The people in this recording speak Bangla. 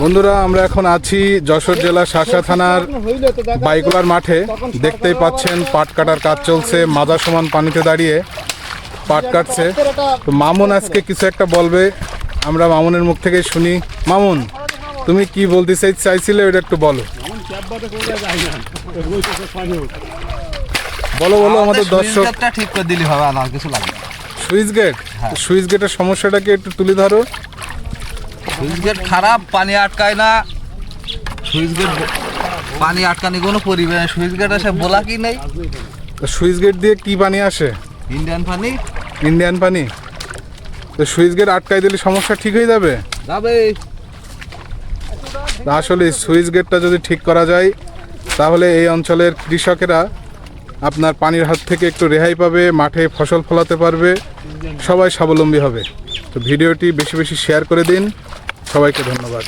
বন্ধুরা আমরা এখন আছি যশোর জেলা শাসা থানার বাইকুলার মাঠে। দেখতেই পাচ্ছেন পাট কাটার কাজ চলছে, মাজা সমান পানিতে দাঁড়িয়ে পাট কাটছে। তো মামুন আজকে কিছু একটা বলবে, আমরা মামুনের মুখ থেকে শুনি। মামুন, তুমি কি বলতে চাইছিলে ওটা একটু বলো। বলো বলো, আমাদের দর্শক ঠিক করে দিলে হবে, আর কিছু লাগবে। সুইচ গেট, সুইচ গেটের সমস্যাটাকে একটু তুলে ধরো। সুইচ গেট খারাপ, পানি আটকায় না। সুইচ গেট পানি আটকানি কোনো পরিবেশ, সুইচ গেট আসে বলা কি নেই। সুইচ গেট দিয়ে কি পানি আসে? ইন্ডিয়ান পানি। ইন্ডিয়ান পানি। তো সুইচ গেট আটকাই দিলে সমস্যা ঠিক হয়ে যাবে। আসলে সুইচ গেটটা যদি ঠিক করা যায় তাহলে এই অঞ্চলের কৃষকেরা আপনার পানির হাত থেকে একটু রেহাই পাবে, মাঠে ফসল ফলাতে পারবে, সবাই স্বাবলম্বী হবে। তো ভিডিওটি বেশি বেশি শেয়ার করে দিন। সবাইকে ধন্যবাদ।